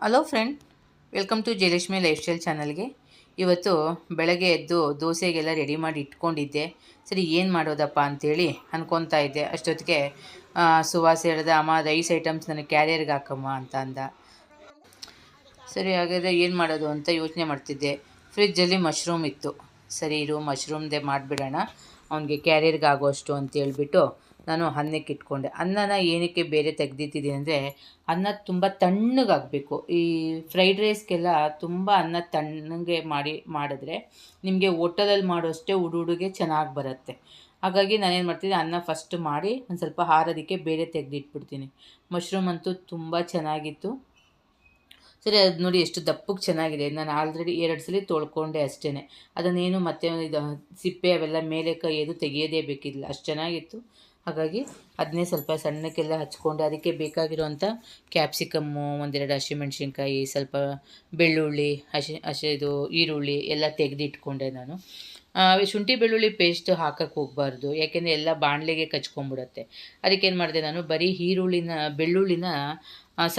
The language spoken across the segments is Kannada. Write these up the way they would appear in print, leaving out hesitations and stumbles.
Hello friend, welcome to Jayalakshmi lifestyle ಚಾನಲ್ಗೆ. ಇವತ್ತು ಬೆಳಗ್ಗೆ ಎದ್ದು ದೋಸೆಗೆಲ್ಲ ರೆಡಿ ಮಾಡಿ ಇಟ್ಕೊಂಡಿದ್ದೆ. ಸರಿ ಏನು ಮಾಡೋದಪ್ಪ ಅಂಥೇಳಿ ಅನ್ಕೊತಾ ಇದ್ದೆ. ಅಷ್ಟೊತ್ತಿಗೆ ಸುವಾಸ ಹೇಳ್ದೆ, ಅಮ್ಮ ರೈಸ್ ಐಟಮ್ಸ್ ನನಗೆ ಕ್ಯಾರಿಯರ್ಗೆ ಹಾಕಮ್ಮ ಅಂತ ಅಂದ. ಸರಿ ಹಾಗಾದರೆ ಏನು ಮಾಡೋದು ಅಂತ ಯೋಚನೆ ಮಾಡ್ತಿದ್ದೆ. ಫ್ರಿಜ್ಜಲ್ಲಿ ಮಶ್ರೂಮ್ ಇತ್ತು. ಸರಿ ಇರು ಮಶ್ರೂಮ್ದೇ ಮಾಡಿಬಿಡೋಣ, ಅವನಿಗೆ ಕ್ಯಾರಿಯರ್ಗೆ ಆಗೋಷ್ಟು ಅಂತ ಹೇಳ್ಬಿಟ್ಟು ನಾನು ಅನ್ನಕ್ಕೆ ಇಟ್ಕೊಂಡೆ. ಅನ್ನನ ಏನಕ್ಕೆ ಬೇರೆ ತೆಗ್ದಿಟ್ಟಿದ್ದೀನಿ ಅಂದರೆ, ಅನ್ನ ತುಂಬ ತಣ್ಣಗಾಗಬೇಕು. ಈ ಫ್ರೈಡ್ ರೈಸ್ಗೆಲ್ಲ ತುಂಬ ಅನ್ನ ತಣ್ಣಗೆ ಮಾಡಿದ್ರೆ ನಿಮಗೆ ಹೋಟೆಲಲ್ಲಿ ಮಾಡೋಷ್ಟೇ ಉಡುಗೆ ಚೆನ್ನಾಗಿ ಬರುತ್ತೆ. ಹಾಗಾಗಿ ನಾನೇನು ಮಾಡ್ತೀನಿ, ಅನ್ನ ಫಸ್ಟ್ ಮಾಡಿ ಒಂದು ಸ್ವಲ್ಪ ಹಾರೋದಕ್ಕೆ ಬೇರೆ ತೆಗೆದಿಟ್ಬಿಡ್ತೀನಿ. ಮಶ್ರೂಮ್ ಅಂತೂ ತುಂಬ ಚೆನ್ನಾಗಿತ್ತು. ಸರಿ ಅದು ನೋಡಿ ಎಷ್ಟು ದಪ್ಪಕ್ಕೆ ಚೆನ್ನಾಗಿದೆ. ನಾನು ಆಲ್ರೆಡಿ 2 ಸಲ ತೊಳ್ಕೊಂಡೆ ಅಷ್ಟೇ. ಅದನ್ನೇನು ಮತ್ತೆ ಇದು ಸಿಪ್ಪೆ ಅವೆಲ್ಲ ಮೇಲೆ ಕೈಯದು ತೆಗೆಯೋದೇ ಬೇಕಿಲ್ಲ, ಅಷ್ಟು ಚೆನ್ನಾಗಿತ್ತು. ಹಾಗಾಗಿ ಅದನ್ನೇ ಸ್ವಲ್ಪ ಸಣ್ಣಕ್ಕೆಲ್ಲ ಹಚ್ಕೊಂಡೆ. ಅದಕ್ಕೆ ಬೇಕಾಗಿರೋವಂಥ ಕ್ಯಾಪ್ಸಿಕಮ್ಮು, 1-2 ಹಸಿಮೆಣ್ಸಿನ್ಕಾಯಿ, ಸ್ವಲ್ಪ ಬೆಳ್ಳುಳ್ಳಿ, ಇದು ಈರುಳ್ಳಿ ಎಲ್ಲ ತೆಗೆದಿಟ್ಕೊಂಡೆ ನಾನು. ಶುಂಠಿ ಬೆಳ್ಳುಳ್ಳಿ ಪೇಸ್ಟ್ ಹಾಕಕ್ಕೆ ಹೋಗಬಾರ್ದು, ಯಾಕೆಂದರೆ ಎಲ್ಲ ಬಾಣಲೆಗೆ ಕಚ್ಕೊಂಡ್ಬಿಡುತ್ತೆ. ಅದಕ್ಕೇನು ಮಾಡಿದೆ, ನಾನು ಬರೀ ಬೆಳ್ಳುಳ್ಳಿನ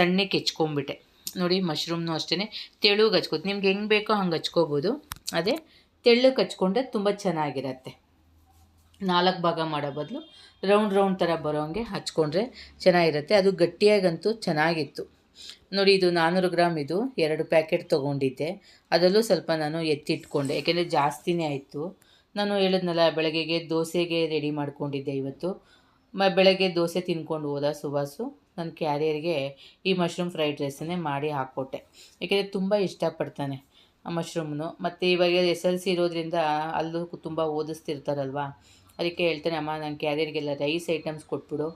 ಸಣ್ಣಕ್ಕೆ ಹೆಚ್ಕೊಂಡ್ಬಿಟ್ಟೆ. ನೋಡಿ ಮಶ್ರೂಮ್ನು ಅಷ್ಟೇ ತೆಳುಗೆ ಹಚ್ಕೋದು, ನಿಮ್ಗೆ ಹೆಂಗೆ ಬೇಕೋ ಹಂಗೆ ಹಚ್ಕೋಬೋದು. ಅದೇ ತೆಳ್ಳಗೆ ಹಚ್ಕೊಂಡ್ರೆ ತುಂಬ ಚೆನ್ನಾಗಿರತ್ತೆ. 4 ಭಾಗ ಮಾಡೋ ಬದಲು ರೌಂಡ್ ಥರ ಬರೋಂಗೆ ಹಚ್ಕೊಂಡ್ರೆ ಚೆನ್ನಾಗಿರುತ್ತೆ. ಅದು ಗಟ್ಟಿಯಾಗಂತೂ ಚೆನ್ನಾಗಿತ್ತು. ನೋಡಿ ಇದು 400 ಗ್ರಾಮ್, ಇದು 2 ಪ್ಯಾಕೆಟ್ ತೊಗೊಂಡಿದ್ದೆ. ಅದರಲ್ಲೂ ಸ್ವಲ್ಪ ನಾನು ಎತ್ತಿಟ್ಕೊಂಡೆ, ಯಾಕೆಂದರೆ ಜಾಸ್ತಿನೇ ಆಯಿತು. ನಾನು ಹೇಳಿದ್ನಲ್ಲ, ಬೆಳಗ್ಗೆಗೆ ದೋಸೆಗೆ ರೆಡಿ ಮಾಡ್ಕೊಂಡಿದ್ದೆ. ಇವತ್ತು ಬೆಳಗ್ಗೆ ದೋಸೆ ತಿನ್ಕೊಂಡು ಹೋದ ಸುವಾಸು. ನನ್ನ ಕ್ಯಾರಿಯರ್ಗೆ ಈ ಮಶ್ರೂಮ್ ಫ್ರೈಡ್ ರೈಸನ್ನೇ ಮಾಡಿ ಹಾಕ್ಕೊಟ್ಟೆ, ಏಕೆಂದರೆ ತುಂಬ ಇಷ್ಟಪಡ್ತಾನೆ ಆ ಮಶ್ರೂಮ್ನು. ಮತ್ತು ಇವಾಗ SLC ಇರೋದ್ರಿಂದ ಅಲ್ಲೂ ತುಂಬ ಓದಿಸ್ತಿರ್ತಾರಲ್ವ, ಅದಕ್ಕೆ ಹೇಳ್ತಾನೆ, ಅಮ್ಮ ನನ್ನ ಕ್ಯಾರಿಯರ್ಗೆಲ್ಲ ರೈಸ್ ಐಟಮ್ಸ್ ಕೊಟ್ಬಿಡು,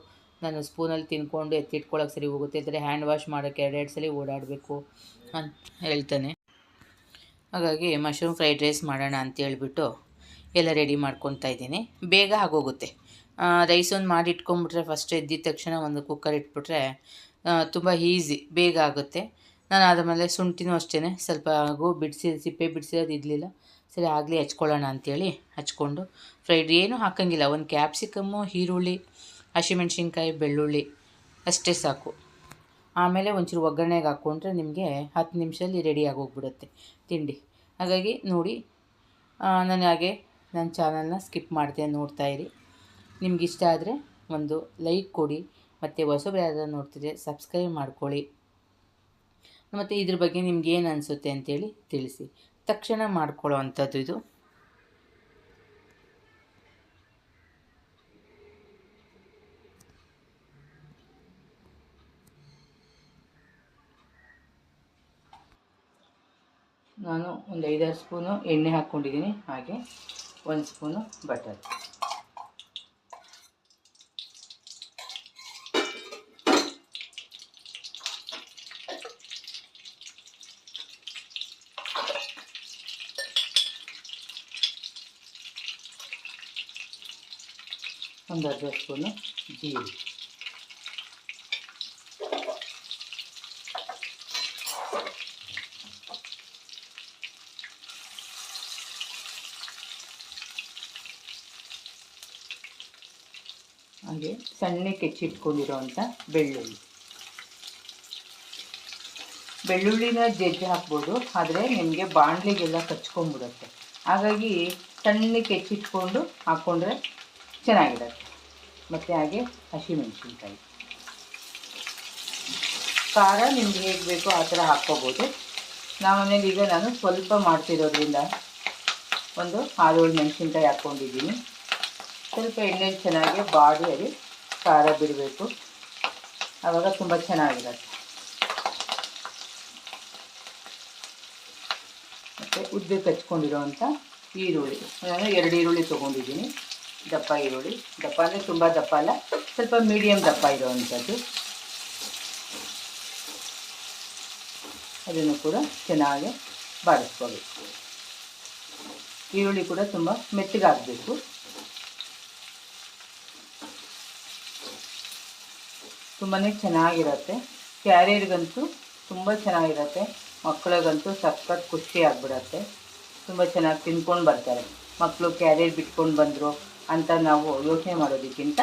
ನಾನು ಸ್ಪೂನಲ್ಲಿ ತಿನ್ಕೊಂಡು ಎತ್ತಿಟ್ಕೊಳ್ಳೋಕೆ ಸರಿ ಹೋಗುತ್ತೆ, ಅಂದರೆ ಹ್ಯಾಂಡ್ ವಾಶ್ ಮಾಡೋಕ್ಕೆ 2 ಸಲ ಓಡಾಡಬೇಕು ಅಂತ ಹೇಳ್ತಾನೆ. ಹಾಗಾಗಿ ಮಶ್ರೂಮ್ ಫ್ರೈಡ್ ರೈಸ್ ಮಾಡೋಣ ಅಂತ ಹೇಳ್ಬಿಟ್ಟು ಎಲ್ಲ ರೆಡಿ ಮಾಡ್ಕೊತಾ ಇದ್ದೀನಿ. ಬೇಗ ಆಗೋಗುತ್ತೆ. ರೈಸ್ ಒಂದು ಮಾಡಿ ಇಟ್ಕೊಂಡ್ಬಿಟ್ರೆ, ಫಸ್ಟ್ ಎದ್ದಿದ ತಕ್ಷಣ ಒಂದು ಕುಕ್ಕರ್ ಇಟ್ಬಿಟ್ರೆ ತುಂಬ ಈಸಿ, ಬೇಗ ಆಗುತ್ತೆ. ನಾನು ಆದಮೇಲೆ ಶುಂಠಿನೂ ಅಷ್ಟೇ ಸ್ವಲ್ಪ ಸಿಪ್ಪೆ ಬಿಡಿಸಿರೋದು ಇರಲಿಲ್ಲ. ಸರಿ ಆಗಲಿ ಹಚ್ಕೊಳ್ಳೋಣ ಅಂಥೇಳಿ ಹಚ್ಕೊಂಡು ಏನೂ ಹಾಕೋಂಗಿಲ್ಲ. ಒಂದು ಕ್ಯಾಪ್ಸಿಕಮ್ಮು, ಈರುಳ್ಳಿ, ಹಸಿಮೆಣ್ಸಿನ್ಕಾಯಿ, ಬೆಳ್ಳುಳ್ಳಿ ಅಷ್ಟೇ ಸಾಕು. ಆಮೇಲೆ ಒಂಚೂರು ಒಗ್ಗರಣೆಗೆ ಹಾಕ್ಕೊಂಡ್ರೆ ನಿಮಗೆ 10 ನಿಮಿಷದಲ್ಲಿ ರೆಡಿ ಆಗೋಗ್ಬಿಡುತ್ತೆ ತಿಂಡಿ. ಹಾಗಾಗಿ ನೋಡಿ, ನನ್ನ ಚಾನಲ್ನ ಸ್ಕಿಪ್ ಮಾಡದೆ ನೋಡ್ತಾಯಿರಿ. ನಿಮಗಿಷ್ಟ ಆದರೆ ಒಂದು ಲೈಕ್ ಕೊಡಿ, ಮತ್ತು ಹೊಸಬ್ರು ಯಾರಾದರೂ ನೋಡ್ತಿದ್ರೆ ಸಬ್ಸ್ಕ್ರೈಬ್ ಮಾಡ್ಕೊಳ್ಳಿ. ಮತ್ತು ಇದ್ರ ಬಗ್ಗೆ ನಿಮ್ಗೆ ಏನು ಅನಿಸುತ್ತೆ ಅಂತೇಳಿ ತಿಳಿಸಿ. ತಕ್ಷಣ ಮಾಡ್ಕೊಳ್ಳೋ ಅಂಥದ್ದು ಇದು. ನಾನು ಒಂದು 5-6 ಸ್ಪೂನು ಎಣ್ಣೆ ಹಾಕ್ಕೊಂಡಿದ್ದೀನಿ, ಹಾಗೆ 1 ಸ್ಪೂನು ಬಟರ್. ಒಂದು ಅರ್ಧ ಸ್ಪೂನು ಜೀರಿಗೆ. ಹಾಗೆ ಸಣ್ಣಕ್ಕೆ ಹೆಚ್ಚಿಟ್ಕೊಂಡಿರೋವಂಥ ಬೆಳ್ಳುಳ್ಳಿನ ಜಜ್ಜಿ ಹಾಕ್ಬೋದು, ಆದರೆ ನಿಮಗೆ ಬಾಣಲಿಗೆಲ್ಲ ಕಚ್ಕೊಂಡ್ಬಿಡುತ್ತೆ. ಹಾಗಾಗಿ ಸಣ್ಣಕ್ಕೆ ಹೆಚ್ಚಿಟ್ಕೊಂಡು ಹಾಕ್ಕೊಂಡ್ರೆ ಚೆನ್ನಾಗಿರುತ್ತೆ. ಮತ್ತು ಹಾಗೆ ಹಸಿಮೆಣ್ಸಿನ್ಕಾಯಿ, ಖಾರ ನಿಮ್ಗೆ ಹೇಗೆ ಬೇಕೋ ಆ ಥರ ಹಾಕ್ಕೋಬೋದು. ಮನೇಲಿ ಈಗ ನಾನು ಸ್ವಲ್ಪ ಮಾಡ್ತಿರೋದ್ರಿಂದ ಒಂದು 6-7 ಮೆಣಸಿನ್ಕಾಯಿ ಹಾಕ್ಕೊಂಡಿದ್ದೀನಿ. ಸ್ವಲ್ಪ ಎಣ್ಣೆ ಚೆನ್ನಾಗಿ ಬಾಡಿ ಅಲ್ಲಿ ಖಾರ ಬಿಡಬೇಕು, ಆವಾಗ ತುಂಬ ಚೆನ್ನಾಗಿರುತ್ತೆ. ಮತ್ತು ಉದ್ದಕ್ಕೆ ಹಚ್ಕೊಂಡಿರೋವಂಥ ಈರುಳ್ಳಿ, ನಾನು 2 ಈರುಳ್ಳಿ ತೊಗೊಂಡಿದ್ದೀನಿ. ದಪ್ಪ ಈರುಳ್ಳಿ, ದಪ್ಪ ಅಂದರೆ ತುಂಬ ದಪ್ಪ ಅಲ್ಲ, ಸ್ವಲ್ಪ ಮೀಡಿಯಮ್ ದಪ್ಪ ಇರೋವಂಥದ್ದು. ಅದನ್ನು ಕೂಡ ಚೆನ್ನಾಗಿ ಬಾಡಿಸ್ಕೋಬೇಕು. ಈರುಳ್ಳಿ ಕೂಡ ತುಂಬ ಮೆತ್ತಗಾಗಬೇಕು. ತುಂಬಾ ಚೆನ್ನಾಗಿರುತ್ತೆ. ಕ್ಯಾರಿಯರ್ಗಂತೂ ತುಂಬ ಚೆನ್ನಾಗಿರುತ್ತೆ, ಮಕ್ಕಳಿಗಂತೂ ಸಖತ್ ಖುಷಿ ಆಗಿಬಿಡತ್ತೆ. ತುಂಬ ಚೆನ್ನಾಗಿ ತಿನ್ಕೊಂಡು ಬರ್ತಾರೆ ಮಕ್ಕಳು. ಕ್ಯಾರಿಯರ್ ಬಿಟ್ಕೊಂಡು ಬಂದರು ಅಂತ ನಾವು ಯೋಚನೆ ಮಾಡೋದಕ್ಕಿಂತ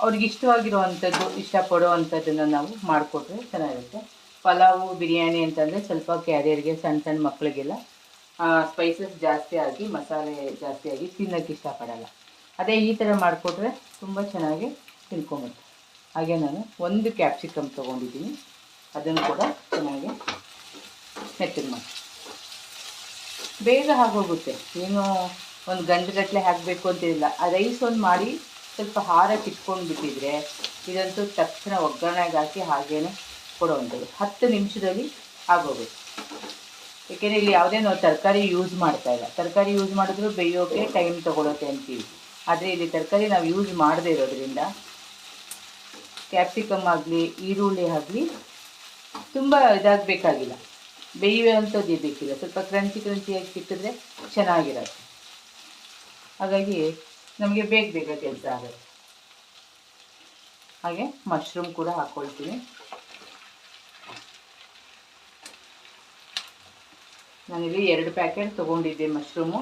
ಅವ್ರಿಗೆ ಇಷ್ಟವಾಗಿರೋ ಅಂಥದ್ದು, ಇಷ್ಟಪಡೋ ಅಂಥದ್ದನ್ನು ನಾವು ಮಾಡಿಕೊಟ್ರೆ ಚೆನ್ನಾಗಿರುತ್ತೆ. ಪಲಾವು ಬಿರಿಯಾನಿ ಅಂತಂದರೆ ಸ್ವಲ್ಪ ಕ್ಯಾರಿಯರ್ಗೆ ಸಣ್ಣ ಸಣ್ಣ ಮಕ್ಕಳಿಗೆಲ್ಲ ಸ್ಪೈಸಸ್ ಜಾಸ್ತಿ ಆಗಿ ಮಸಾಲೆ ಜಾಸ್ತಿ ಆಗಿ ತಿನ್ನೋಕ್ಕೆ ಇಷ್ಟಪಡಲ್ಲ. ಅದೇ ಈ ಥರ ಮಾಡಿಕೊಟ್ರೆ ತುಂಬ ಚೆನ್ನಾಗಿ ತಿನ್ಕೊಂಬತ್ತೆ. ಹಾಗೆ ನಾನು ಒಂದು ಕ್ಯಾಪ್ಸಿಕಮ್ ತೊಗೊಂಡಿದ್ದೀನಿ, ಅದನ್ನು ಕೂಡ ಚೆನ್ನಾಗಿ ಮೆತ್ತಗೆ ಮಾಡಿ. ಬೇಗ ಆಗೋಗುತ್ತೆ, ಏನೋ ಒಂದು ಗಂಟೆಗಟ್ಟಲೆ ಹಾಕಬೇಕು ಅಂತಿಲ್ಲ. ಆ ರೈಸ್ ಒಂದು ಮಾಡಿ ಸ್ವಲ್ಪ ಹಾರಕ್ಕೆ ಇಟ್ಕೊಂಡು ಬಿಟ್ಟಿದ್ರೆ ಇದಂತೂ ತಕ್ಷಣ ಒಗ್ಗರಣೆಗೆ ಹಾಕಿ ಹಾಗೇ ಕೊಡುವಂಥದ್ದು 10 ನಿಮಿಷದಲ್ಲಿ ಆಗೋಗುತ್ತೆ. ಏಕೆಂದರೆ ಇಲ್ಲಿ ಯಾವುದೇ ನಾವು ತರಕಾರಿ ಯೂಸ್ ಮಾಡ್ತಾಯಿಲ್ಲ. ತರಕಾರಿ ಯೂಸ್ ಮಾಡಿದ್ರೂ ಬೇಯೋಕ್ಕೆ ಟೈಮ್ ತೊಗೊಳುತ್ತೆ ಅಂತೀವಿ. ಆದರೆ ಇಲ್ಲಿ ತರಕಾರಿ ನಾವು ಯೂಸ್ ಮಾಡದೇ ಇರೋದ್ರಿಂದ ಕ್ಯಾಪ್ಸಿಕಮ್ ಆಗಲಿ ಈರುಳ್ಳಿ ಆಗಲಿ ತುಂಬ ಇದಾಗಬೇಕಾಗಿಲ್ಲ, ಬೇಯುವಂಥದ್ದು ಇರಬೇಕಿಲ್ಲ. ಸ್ವಲ್ಪ ಕ್ರಂಚಿಯಾಗಿ ಸಿಕ್ಕಿದ್ರೆ ಚೆನ್ನಾಗಿರುತ್ತೆ. ಹಾಗಾಗಿ ನಮಗೆ ಬೇಗ ಕೆಲಸ ಆಗುತ್ತೆ. ಹಾಗೆ ಮಶ್ರೂಮ್ ಕೂಡ ಹಾಕ್ಕೊಳ್ತೀನಿ. ನಾನಿಲ್ಲಿ 2 ಪ್ಯಾಕೆಟ್ ತೊಗೊಂಡಿದ್ದೆ ಮಶ್ರೂಮು.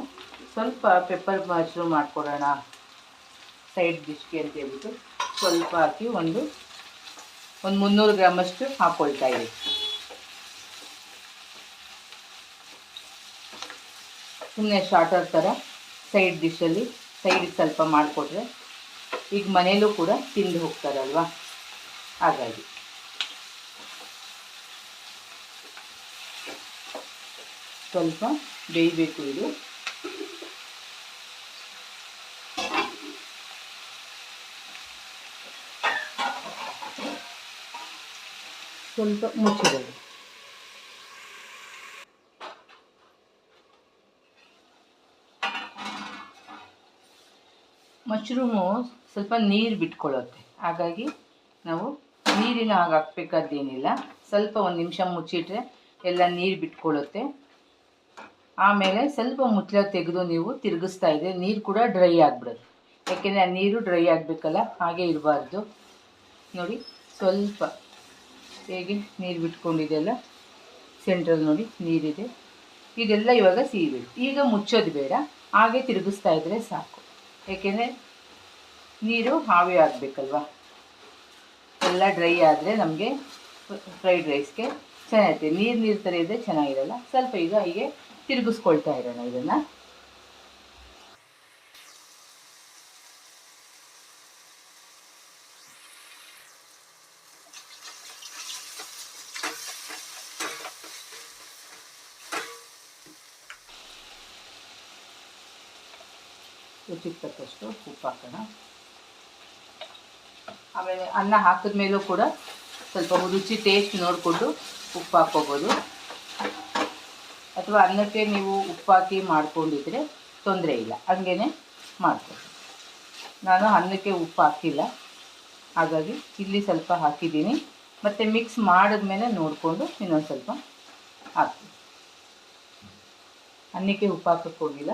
ಸ್ವಲ್ಪ ಪೆಪ್ಪರ್ ಮಶ್ರೂಮ್ ಮಾಡ್ಕೊಡೋಣ ಸೈಡ್ ಡಿಶ್ಗೆ ಅಂತ ಹೇಳ್ಬಿಟ್ಟು ಸ್ವಲ್ಪ ಹಾಕಿ ಒಂದು 300 ಗ್ರಾಮಷ್ಟು ಹಾಕ್ಕೊಳ್ತಾ ಇದ್ದೀನಿ. ಸುಮ್ಮನೆ ಶಾರ್ಟರ್ ಥರ ಸೈಡ್ ಡಿಶಲ್ಲಿ ಸೈಡಿಗೆ ಸ್ವಲ್ಪ ಮಾಡಿಕೊಟ್ರೆ ಈಗ ಮನೇಲೂ ಕೂಡ ತಿಂದು ಹೋಗ್ತಾರಲ್ವ, ಹಾಗಾಗಿ ಸ್ವಲ್ಪ ಬೇಯಬೇಕು. ಇದು ಸ್ವಲ್ಪ ಮುಚ್ಚಿರೋದು. ಮಶ್ರೂಮು ಸ್ವಲ್ಪ ನೀರು ಬಿಟ್ಕೊಳ್ಳುತ್ತೆ, ಹಾಗಾಗಿ ನಾವು ನೀರಿನ ಹಾಗೆ ಹಾಕ್ಬೇಕಾದ್ದೇನಿಲ್ಲ. ಸ್ವಲ್ಪ 1 ನಿಮಿಷ ಮುಚ್ಚಿಟ್ರೆ ಎಲ್ಲ ನೀರು ಬಿಟ್ಕೊಳ್ಳುತ್ತೆ. ಆಮೇಲೆ ಸ್ವಲ್ಪ ಮುಚ್ಚಳ ತೆಗೆದು ನೀವು ತಿರುಗಿಸ್ತಾ ಇದ್ದರೆ ನೀರು ಕೂಡ ಡ್ರೈ ಆಗಿಬಿಡುತ್ತೆ. ಯಾಕೆಂದರೆ ಆ ನೀರು ಡ್ರೈ ಆಗಬೇಕಲ್ಲ, ಹಾಗೆ ಇರಬಾರ್ದು. ನೋಡಿ ಸ್ವಲ್ಪ ಹೇಗೆ ನೀರು ಬಿಟ್ಕೊಂಡಿದೆಯಲ್ಲ, ಸೆಂಟ್ರಲ್ಲಿ ನೋಡಿ ನೀರಿದೆ. ಇದೆಲ್ಲ ಇವಾಗ ಸಿಗಬೇಕು. ಈಗ ಮುಚ್ಚೋದು ಬೇಡ, ಹಾಗೆ ತಿರುಗಿಸ್ತಾ ಇದ್ದರೆ ಸಾಕು. ಏಕೆಂದರೆ ನೀರು ಹಾವಿ ಆಗಬೇಕಲ್ವ. ಎಲ್ಲ ಡ್ರೈ ಆದರೆ ನಮಗೆ ಫ್ರೈಡ್ ರೈಸ್ಗೆ ಚೆನ್ನಾಗಿರುತ್ತೆ. ನೀರು ಥರ ಇದ್ದರೆ ಚೆನ್ನಾಗಿರಲ್ಲ. ಸ್ವಲ್ಪ ಈಗ ಹೀಗೆ ತಿರುಗಿಸ್ಕೊಳ್ತಾ ಇರೋಣ ಇದನ್ನು. ರುಚಿಗೆ ತಕ್ಕಷ್ಟು ಉಪ್ಪು ಹಾಕೋಣ. ಆಮೇಲೆ ಅನ್ನ ಹಾಕಿದ ಮೇಲೂ ಕೂಡ ಸ್ವಲ್ಪ ರುಚಿ ಟೇಸ್ಟ್ ನೋಡಿಕೊಂಡು ಉಪ್ಪು ಹಾಕ್ಕೋಬೋದು. ಅಥವಾ ಅನ್ನಕ್ಕೆ ನೀವು ಉಪ್ಪು ಹಾಕಿ ಮಾಡ್ಕೊಂಡಿದ್ರೆ ತೊಂದರೆ ಇಲ್ಲ, ಹಂಗೇ ಮಾಡ್ಬೋದು. ನಾನು ಅನ್ನಕ್ಕೆ ಉಪ್ಪು ಹಾಕಿಲ್ಲ, ಹಾಗಾಗಿ ಇಲ್ಲಿ ಸ್ವಲ್ಪ ಹಾಕಿದ್ದೀನಿ. ಮತ್ತು ಮಿಕ್ಸ್ ಮಾಡಿದ್ಮೇಲೆ ನೋಡಿಕೊಂಡು ಇನ್ನೊಂದು ಸ್ವಲ್ಪ ಹಾಕ್ತೀನಿ. ಅನ್ನಕ್ಕೆ ಉಪ್ಪು ಹಾಕೋಕ್ಕೆ ಹೋಗಿಲ್ಲ.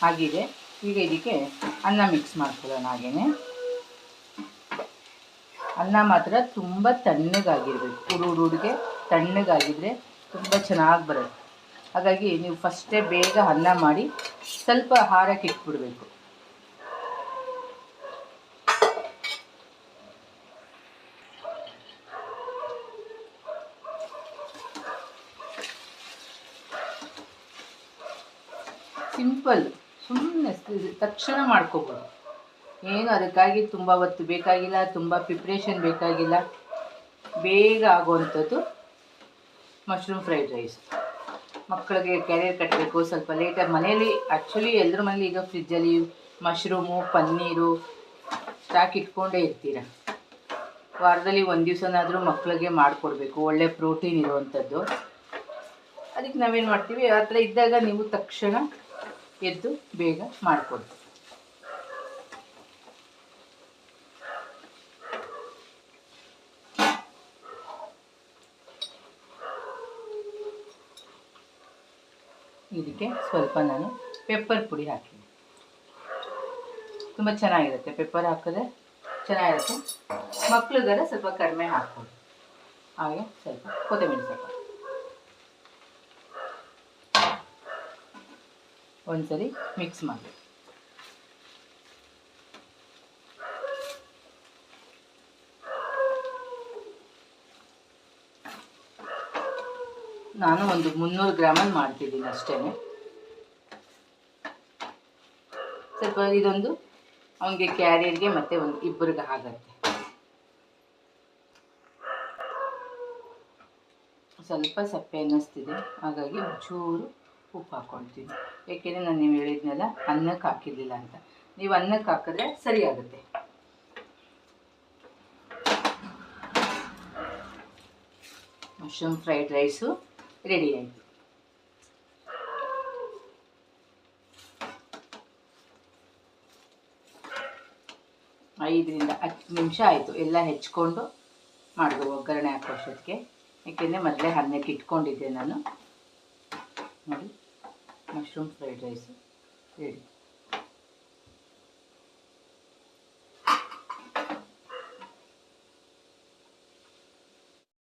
ಆಗಿದೆ. ಈಗ ಇದಕ್ಕೆ ಅನ್ನ ಮಿಕ್ಸ್ ಮಾಡ್ಕೊಳ್ಳೋಣ. ಹಾಗೆಯೇ ಅನ್ನ ಮಾತ್ರ ತುಂಬ ತಣ್ಣಗಾಗಿರಬೇಕು. ಹುಡುಗೆ ತಣ್ಣಗಾಗಿದ್ದರೆ ತುಂಬ ಚೆನ್ನಾಗಿ ಬರುತ್ತೆ. ಹಾಗಾಗಿ ನೀವು ಫಸ್ಟೇ ಬೇಗ ಅನ್ನ ಮಾಡಿ ಸ್ವಲ್ಪ ಹಾರಕ್ಕೆ ಇಟ್ಬಿಡಬೇಕು. ಸಿಂಪಲ್, ಸುಮ್ಮನೆ ತಕ್ಷಣ ಮಾಡ್ಕೋಬೋದು. ಏನು ಅದಕ್ಕಾಗಿ ತುಂಬ ಹೊತ್ತು ಬೇಕಾಗಿಲ್ಲ, ತುಂಬ ಪ್ರಿಪ್ರೇಷನ್ ಬೇಕಾಗಿಲ್ಲ. ಬೇಗ ಆಗುವಂಥದ್ದು ಮಶ್ರೂಮ್ ಫ್ರೈಡ್ ರೈಸ್. ಮಕ್ಕಳಿಗೆ ಕ್ಯಾರಿಯರ್ ಕಟ್ಟಬೇಕು, ಸ್ವಲ್ಪ ಲೇಟಾಗಿ ಮನೇಲಿ ಆ್ಯಕ್ಚುಲಿ ಎಲ್ಲರ ಮನೇಲಿ ಈಗ ಫ್ರಿಜ್ಜಲ್ಲಿ ಮಶ್ರೂಮು ಪನ್ನೀರು ಸ್ಟಾಕ್ ಇಟ್ಕೊಂಡೇ ಇರ್ತೀರ. ವಾರದಲ್ಲಿ 1 ದಿವಸನಾದರೂ ಮಕ್ಕಳಿಗೆ ಮಾಡಿಕೊಡ್ಬೇಕು, ಒಳ್ಳೆ ಪ್ರೋಟೀನ್ ಇರುವಂಥದ್ದು. ಅದಕ್ಕೆ ನಾವೇನು ಮಾಡ್ತೀವಿ, ಆ ಥರ ಇದ್ದಾಗ ನೀವು ತಕ್ಷಣ ಎದ್ದು ಬೇಗ ಮಾಡಿಕೊಡ್ತೀವಿ. ಇದಕ್ಕೆ ಸ್ವಲ್ಪ ನಾನು ಪೆಪ್ಪರ್ ಪುಡಿ ಹಾಕಿದ್ದೀನಿ. ತುಂಬ ಚೆನ್ನಾಗಿರುತ್ತೆ, ಪೆಪ್ಪರ್ ಹಾಕಿದ್ರೆ ಚೆನ್ನಾಗಿರುತ್ತೆ. ಮಕ್ಕಳಿಗೆಲ್ಲ ಸ್ವಲ್ಪ ಕಡಿಮೆ ಹಾಕ್ಬೋದು. ಹಾಗೆ ಸ್ವಲ್ಪ ಕೊತ್ತಂಬರಿ ಸೊಪ್ಪು. ಒಂದ್ಸರಿ ಮಿಕ್ಸ್ ಮಾಡಿ. ನಾನು ಒಂದು 300 ಗ್ರಾಮಲ್ಲಿ ಮಾಡ್ತಿದ್ದೀನಿ ಅಷ್ಟೇ. ಸ್ವಲ್ಪ ಇದೊಂದು ಅವನಿಗೆ ಕ್ಯಾರಿಯರ್ಗೆ ಮತ್ತು ಒಂದು ಇಬ್ಬರಿಗೆ ಆಗತ್ತೆ. ಸ್ವಲ್ಪ ಸಪ್ಪೆ ಅನ್ನಿಸ್ತಿದೆ, ಹಾಗಾಗಿ ಒಂಚೂರು ಉಪ್ಪು ಹಾಕ್ಕೊಳ್ತೀನಿ. ಏಕೆಂದರೆ ನಾನು ನೀವು ಹೇಳಿದ್ನೆಲ್ಲ ಅನ್ನಕ್ಕೆ ಹಾಕಿರಲಿಲ್ಲ ಅಂತ. ನೀವು ಅನ್ನಕ್ಕೆ ಹಾಕಿದ್ರೆ ಸರಿ ಆಗುತ್ತೆ. ಮಶ್ರೂಮ್ ಫ್ರೈಡ್ ರೈಸು ರೆಡಿ ಆಯಿತು. 5 ರಿಂದ 10 ನಿಮಿಷ ಆಯಿತು ಎಲ್ಲ ಹೆಚ್ಕೊಂಡು ಮಾಡಿದೆ ಒಗ್ಗರಣೆ ಹಾಕೋಷ್ಟೊತ್ತಿಗೆ. ಏಕೆಂದರೆ ಮೊದಲೇ ಅನ್ನಕ್ಕೆ ಇಟ್ಕೊಂಡಿದ್ದೆ ನಾನು. ನೋಡಿ, ಮಶ್ರೂಮ್ ಫ್ರೈಡ್ ರೈಸು ರೆಡಿ.